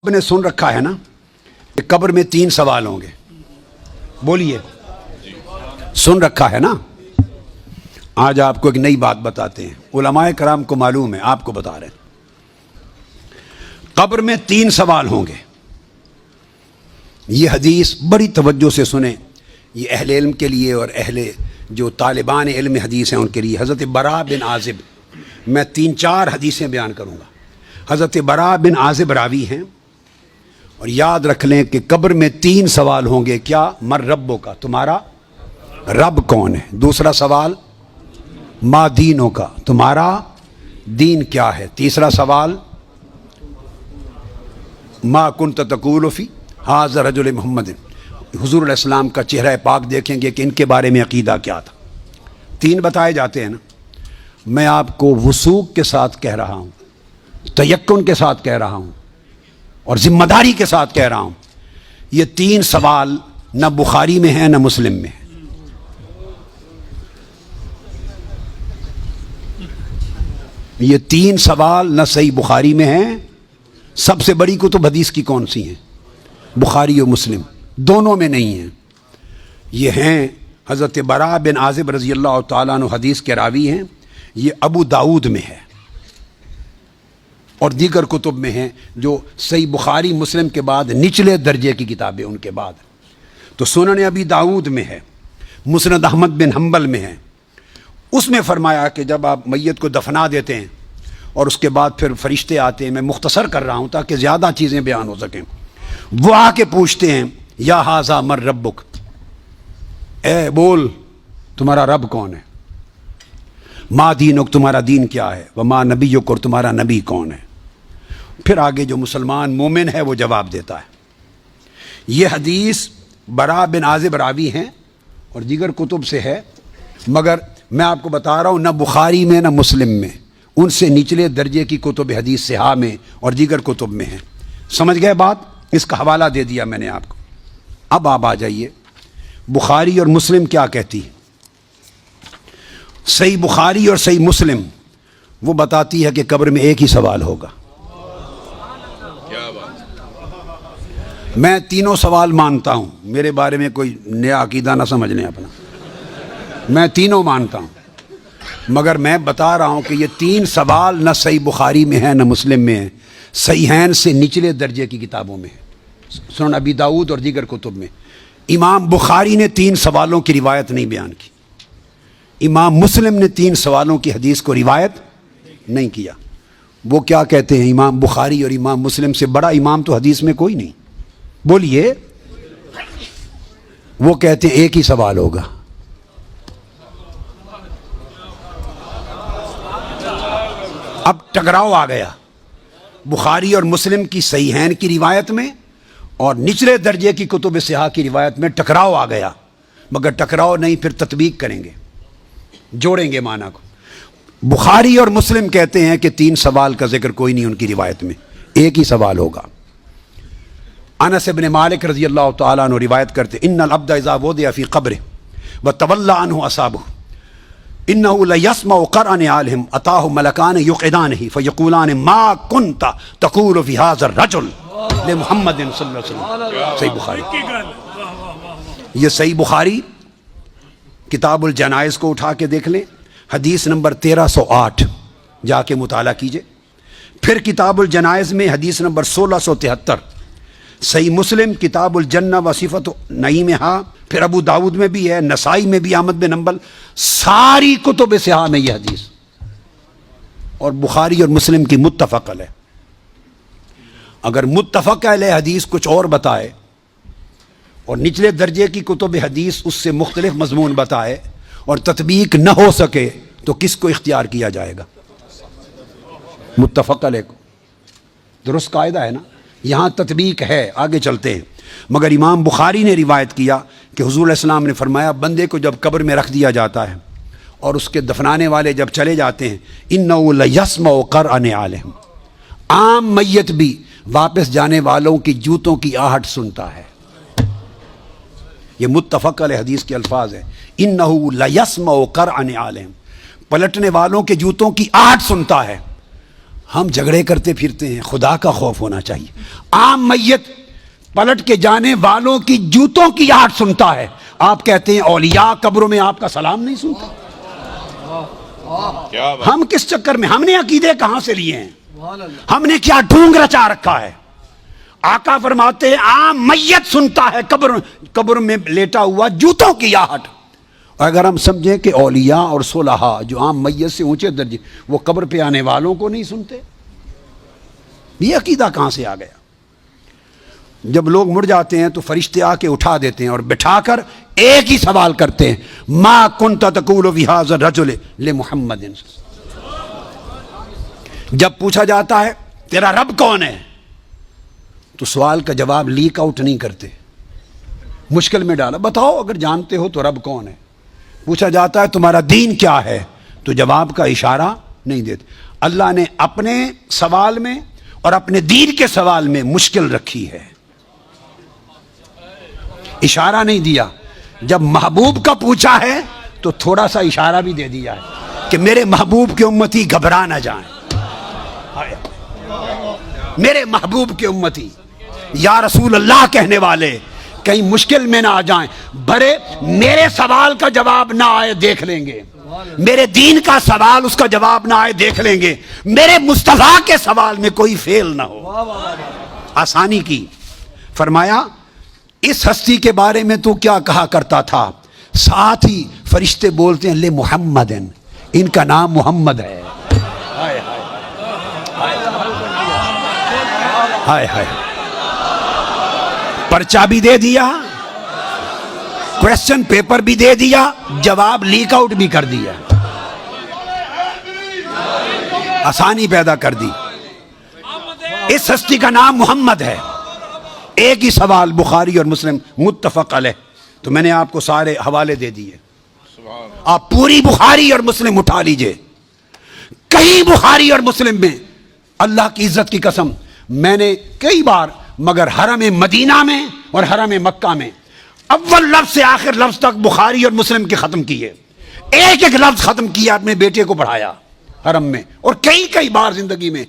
آپ نے سن رکھا ہے نا کہ قبر میں 3 سوال ہوں گے. بولیے, سن رکھا ہے نا. آج آپ کو ایک نئی بات بتاتے ہیں. علماء کرام کو معلوم ہے, آپ کو بتا رہے ہیں. قبر میں 3 سوال ہوں گے. یہ حدیث بڑی توجہ سے سنیں. یہ اہل علم کے لیے اور اہل جو طالبان علم حدیث ہیں ان کے لیے. حضرت براء بن عازب, میں 3-4 حدیثیں بیان کروں گا. حضرت براء بن عازب راوی ہیں, اور یاد رکھ لیں کہ قبر میں 3 سوال ہوں گے. کیا؟ مر ربوں کا, تمہارا رب کون ہے. دوسرا سوال ما دینوں کا, تمہارا دین کیا ہے. تیسرا سوال ما کنت تقول فی ھذا رجل محمد, حضور علیہ السلام کا چہرہ پاک دیکھیں گے کہ ان کے بارے میں عقیدہ کیا تھا. 3 بتائے جاتے ہیں نا. میں آپ کو وثوق کے ساتھ کہہ رہا ہوں, تیقن کے ساتھ کہہ رہا ہوں, اور ذمہ داری کے ساتھ کہہ رہا ہوں. یہ 3 سوال نہ بخاری میں ہیں نہ مسلم میں ہیں. یہ 3 سوال نہ صحیح بخاری میں ہیں. سب سے بڑی کتب حدیث کی کون سی ہیں؟ بخاری اور مسلم, دونوں میں نہیں ہیں. یہ ہیں حضرت براء بن عازب رضی اللہ تعالیٰ عنہ, حدیث کے راوی ہیں. یہ ابو داؤد میں ہے اور دیگر کتب میں ہیں جو صحیح بخاری مسلم کے بعد نچلے درجے کی کتابیں ان کے بعد. تو سنن ابی داؤد میں ہے, مسند احمد بن حنبل میں ہے. اس میں فرمایا کہ جب آپ میت کو دفنا دیتے ہیں اور اس کے بعد پھر فرشتے آتے ہیں, میں مختصر کر رہا ہوں تاکہ زیادہ چیزیں بیان ہو سکیں. وہ آ کے پوچھتے ہیں یا ھذا مر ربک, اے بول تمہارا رب کون ہے. ما دینک, تمہارا دین کیا ہے. وما نبیک, اور تمہارا نبی کون ہے. پھر آگے جو مسلمان مومن ہے وہ جواب دیتا ہے. یہ حدیث براء بن عازب راوی ہیں اور دیگر کتب سے ہے, مگر میں آپ کو بتا رہا ہوں نہ بخاری میں نہ مسلم میں, ان سے نچلے درجے کی کتب حدیث صحاح میں اور دیگر کتب میں ہیں. سمجھ گئے بات؟ اس کا حوالہ دے دیا میں نے آپ کو. اب آپ آ جائیے بخاری اور مسلم کیا کہتی ہے. صحیح بخاری اور صحیح مسلم وہ بتاتی ہے کہ قبر میں ایک ہی سوال ہوگا. میں 3 سوال مانتا ہوں, میرے بارے میں کوئی نیا عقیدہ نہ سمجھ لیں اپنا. میں 3 مانتا ہوں, مگر میں بتا رہا ہوں کہ یہ 3 سوال نہ صحیح بخاری میں ہیں نہ مسلم میں ہیں. صحیحین سے نچلے درجے کی کتابوں میں ہے, سنن ابی داؤد اور دیگر کتب میں. امام بخاری نے 3 سوالوں کی روایت نہیں بیان کی. امام مسلم نے 3 سوالوں کی حدیث کو روایت نہیں کیا. وہ کیا کہتے ہیں, امام بخاری اور امام مسلم سے بڑا امام تو حدیث میں کوئی نہیں. بولیے. وہ کہتے ہیں ایک ہی سوال ہوگا. اب ٹکراؤ آ گیا بخاری اور مسلم کی صحیحین کی روایت میں اور نچلے درجے کی کتب صحاح کی روایت میں. ٹکراؤ آ گیا, مگر ٹکراؤ نہیں, پھر تطبیق کریں گے, جوڑیں گے معنی کو. بخاری اور مسلم کہتے ہیں کہ 3 سوال کا ذکر کوئی نہیں ان کی روایت میں, ایک ہی سوال ہوگا. انس بن مالک رضی اللہ تعالیٰ عنہ روایت کرتے ان العبد اذا وضع فی قبرہ وتولى عنہ اصحابہ انه لیسمع قرع نعالہم اتاہ ملکان یقعدانہ فیقولان ما کنت تقول فی ھذا الرجل لمحمد صلی اللہ علیہ وسلم. صحیح بخاری. یہ صحیح بخاری کتاب الجنائز کو اٹھا کے دیکھ لیں, حدیث نمبر 1308 جا کے مطالعہ کیجئے. پھر کتاب الجنائز میں حدیث نمبر 1673. صحیح مسلم کتاب الجنہ و صفت نعیمہا, پھر ابو داود میں بھی ہے, نسائی میں بھی, احمد بن حنبل, ساری کتب صحاح میں یہ حدیث, اور بخاری اور مسلم کی متفق علیہ. اگر متفق علیہ حدیث کچھ اور بتائے اور نچلے درجے کی کتب حدیث اس سے مختلف مضمون بتائے اور تطبیق نہ ہو سکے تو کس کو اختیار کیا جائے گا؟ متفق علیہ کو. درست قاعدہ ہے نا. یہاں تطبیق ہے, آگے چلتے ہیں. مگر امام بخاری نے روایت کیا کہ حضور علیہ السلام نے فرمایا بندے کو جب قبر میں رکھ دیا جاتا ہے اور اس کے دفنانے والے جب چلے جاتے ہیں, انہ لیسمع قرع نعالہم, عام میت بھی واپس جانے والوں کی جوتوں کی آہٹ سنتا ہے. یہ متفق علیہ حدیث کے الفاظ ہیں, انہ لیسمع قرع نعالہم, پلٹنے والوں کے جوتوں کی آہٹ سنتا ہے. ہم جھگڑے کرتے پھرتے ہیں. خدا کا خوف ہونا چاہیے. عام میت پلٹ کے جانے والوں کی جوتوں کی آہٹ سنتا ہے. آپ کہتے ہیں اولیاء قبروں میں آپ کا سلام نہیں سنتا. ہم کس چکر میں, ہم نے عقیدے کہاں سے لیے ہیں, ہم نے کیا ڈھونگ رچا رکھا ہے. آقا فرماتے ہیں عام میت سنتا ہے قبر میں لیٹا ہوا جوتوں کی آہٹ. اگر ہم سمجھیں کہ اولیاء اور صلحاء جو عام میت سے اونچے درجے, وہ قبر پہ آنے والوں کو نہیں سنتے, یہ عقیدہ کہاں سے آ گیا؟ جب لوگ مڑ جاتے ہیں تو فرشتے آ کے اٹھا دیتے ہیں اور بٹھا کر ایک ہی سوال کرتے ہیں, ما کنت تقول فی ھذا الرجل لمحمد. جب پوچھا جاتا ہے تیرا رب کون ہے, تو سوال کا جواب لیک آؤٹ نہیں کرتے, مشکل میں ڈالا, بتاؤ اگر جانتے ہو تو رب کون ہے. پوچھا جاتا ہے تمہارا دین کیا ہے, تو جواب کا اشارہ نہیں دیتے. اللہ نے اپنے سوال میں اور اپنے دین کے سوال میں مشکل رکھی ہے, اشارہ نہیں دیا. جب محبوب کا پوچھا ہے تو تھوڑا سا اشارہ بھی دے دیا ہے کہ میرے محبوب کے امتی گھبرا نہ جائیں. میرے محبوب کے امتی یا رسول اللہ کہنے والے کہیں مشکل میں نہ آ جائیں. بھرے میرے سوال کا جواب نہ آئے دیکھ لیں گے, میرے دین کا سوال اس کا جواب نہ آئے دیکھ لیں گے, میرے مصطفیٰ کے سوال میں کوئی فیل نہ ہو. آسانی کی. فرمایا اس ہستی کے بارے میں تو کیا کہا کرتا تھا, ساتھ ہی فرشتے بولتے ہیں لے محمد, ان کا نام محمد ہے. ہائے ہائے, پرچہ بھی دے دیا, کویسچن پیپر بھی دے دیا, جواب لیک آؤٹ بھی کر دیا, آسانی پیدا کر دی. اس ہستی کا نام محمد ہے. ایک ہی سوال بخاری اور مسلم متفق علیہ, تو میں نے آپ کو سارے حوالے دے دیے, آپ پوری بخاری اور مسلم اٹھا لیجئے. کہیں بخاری اور مسلم میں اللہ کی عزت کی قسم میں نے کئی بار, مگر حرم مدینہ میں اور حرم مکہ میں اول لفظ سے آخر لفظ تک بخاری اور مسلم کے ختم کیے, ایک ایک لفظ ختم کیا, اپنے بیٹے کو پڑھایا حرم میں. اور کئی بار زندگی میں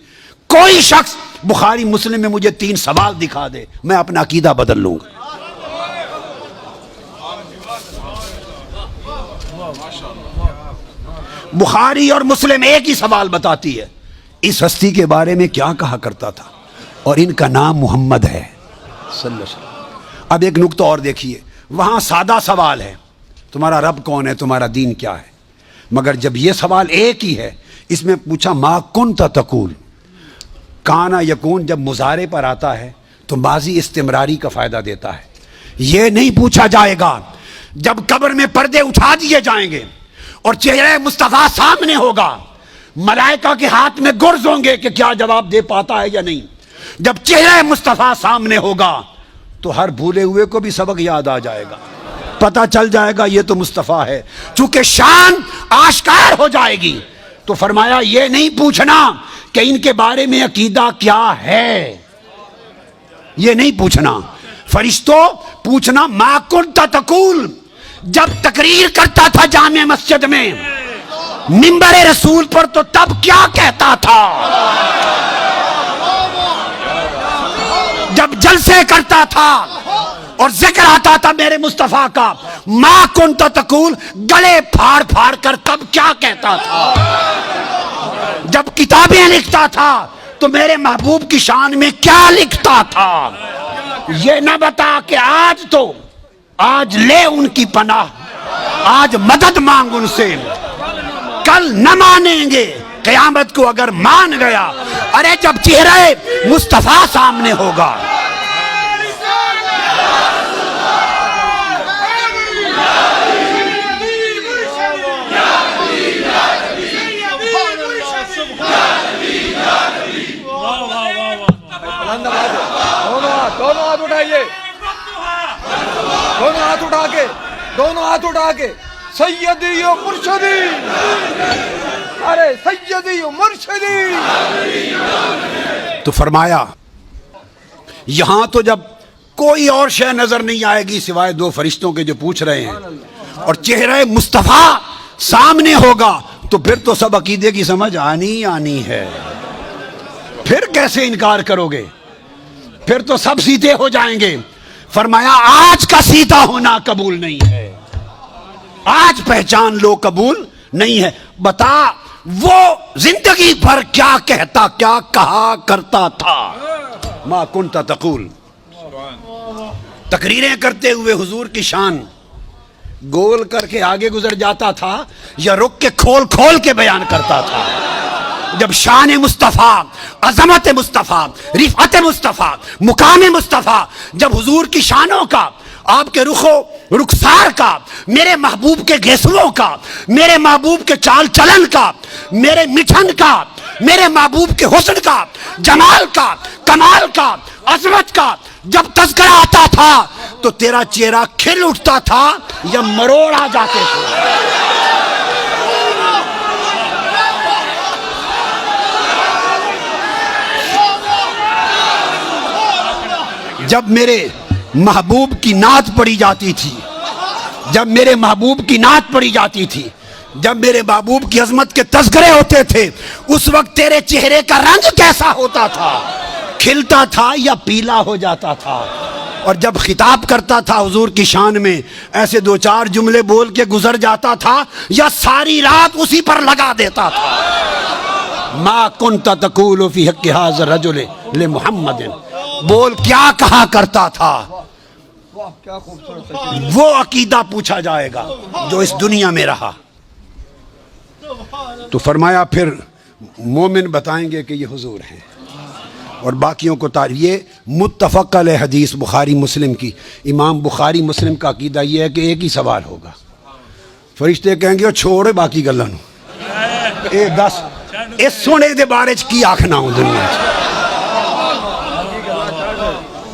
کوئی شخص بخاری مسلم میں مجھے 3 سوال دکھا دے, میں اپنا عقیدہ بدل لوں گا. بخاری اور مسلم ایک ہی سوال بتاتی ہے, اس ہستی کے بارے میں کیا کہا کرتا تھا, اور ان کا نام محمد ہے صلی اللہ علیہ وسلم. اب ایک نقطہ اور دیکھیے, وہاں سادہ سوال ہے تمہارا رب کون ہے, تمہارا دین کیا ہے, مگر جب یہ سوال ایک ہی ہے, اس میں پوچھا ما کنت تقول, کانا یکون جب مضارع پر آتا ہے تو ماضی استمراری کا فائدہ دیتا ہے. یہ نہیں پوچھا جائے گا جب قبر میں پردے اٹھا دیے جائیں گے اور چہرہ مصطفیٰ سامنے ہوگا, ملائکہ کے ہاتھ میں گرز ہوں گے کہ کیا جواب دے پاتا ہے یا نہیں. جب چہرہ مصطفیٰ سامنے ہوگا تو ہر بھولے ہوئے کو بھی سبق یاد آ جائے گا, پتہ چل جائے گا یہ تو مصطفیٰ ہے. چونکہ شان آشکار ہو جائے گی تو فرمایا یہ نہیں پوچھنا کہ ان کے بارے میں عقیدہ کیا ہے, یہ نہیں پوچھنا. فرشتوں پوچھنا ما کنت تقول, جب تقریر کرتا تھا جامع مسجد میں منبر رسول پر تو تب کیا کہتا تھا, جب جلسے کرتا تھا اور ذکر آتا تھا میرے مصطفیٰ کا, ما کنت تقول گلے پھاڑ پھاڑ کر تب کیا کہتا تھا, جب کتابیں لکھتا تھا تو میرے محبوب کی شان میں کیا لکھتا تھا. یہ نہ بتا کہ آج لے ان کی پناہ, آج مدد مانگ ان سے, کل نہ مانیں گے, قیامت کو اگر مان گیا. ارے جب چہرہ مصطفیٰ سامنے ہوگا, دونوں ہاتھ اٹھائیے, دونوں ہاتھ اٹھا کے سیدی و مرشدی, ارے سیدی و مرشدی. تو فرمایا یہاں تو جب کوئی اور شے نظر نہیں آئے گی سوائے 2 فرشتوں کے جو پوچھ رہے ہیں, اور چہرہ مصطفیٰ سامنے ہوگا تو پھر تو سب عقیدے کی سمجھ آنی ہے. پھر کیسے انکار کرو گے؟ پھر تو سب سیدھے ہو جائیں گے۔ فرمایا آج کا سیدھا ہونا قبول نہیں ہے، آج پہچان لو قبول نہیں ہے۔ بتا وہ زندگی بھر کیا کہتا، کیا کہا کرتا تھا؟ ما کنت تقول، تقریریں کرتے ہوئے حضور کی شان گول کر کے آگے گزر جاتا تھا یا رک کے کھول کھول کے بیان کرتا تھا؟ جب شان مصطفیٰ، عظمت مصطفیٰ، رفعت مصطفیٰ، مقام مصطفیٰ، جب حضور کی شانوں کا، آپ کے رخ و رخسار کا، میرے محبوب کے گیسوؤں کا، میرے محبوب کے چال چلن کا، میرے مٹھن کا، میرے محبوب کے حسن کا، جمال کا، کمال کا، عظمت کا جب تذکرہ آتا تھا تو تیرا چہرہ کھل اٹھتا تھا یا مروڑ آ جاتے تھے؟ جب میرے محبوب کی نعت پڑھی جاتی تھی، جب میرے محبوب کی نعت پڑھی جاتی تھی، جب میرے محبوب کی عظمت کے تذکرے ہوتے تھے، اس وقت تیرے چہرے کا رنگ کیسا ہوتا تھا؟ کھلتا تھا یا پیلا ہو جاتا تھا؟ اور جب خطاب کرتا تھا حضور کی شان میں، ایسے دو چار جملے بول کے گزر جاتا تھا یا ساری رات اسی پر لگا دیتا تھا؟ ما کنت تقول فی حق ھذا الرجل لمحمد، بول کیا کہا کرتا تھا؟ واہ کیا خوبصورت ہے۔ وہ عقیدہ پوچھا جائے گا جو اس دنیا میں رہا۔ تو فرمایا پھر مومن بتائیں گے کہ یہ حضور ہیں، اور باقیوں کو یہ متفق علیہ حدیث بخاری مسلم کی، امام بخاری مسلم کا عقیدہ یہ ہے کہ ایک ہی سوال ہوگا، فرشتے کہیں گے چھوڑے باقی گلاں نو، اے دس اس سونے دے بارے چ کی آکھنا ہوں دنیا چ،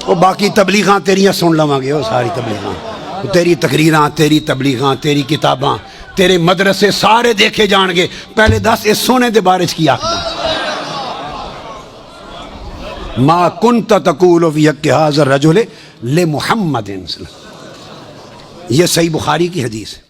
وہ باقی تبلیغاں تیریاں سن لواں گے، وہ ساری تبلیغاں، تیری تقریراں، تیری تبلیغاں، تیری کتاباں، تیرے مدرسے سارے دیکھے جان گے، پہلے دس اس سونے دے بارے چ کی آکھنا؟ ما کنت تقول فی حق ھذا الرجل لمحمد، یہ صحیح بخاری کی حدیث ہے۔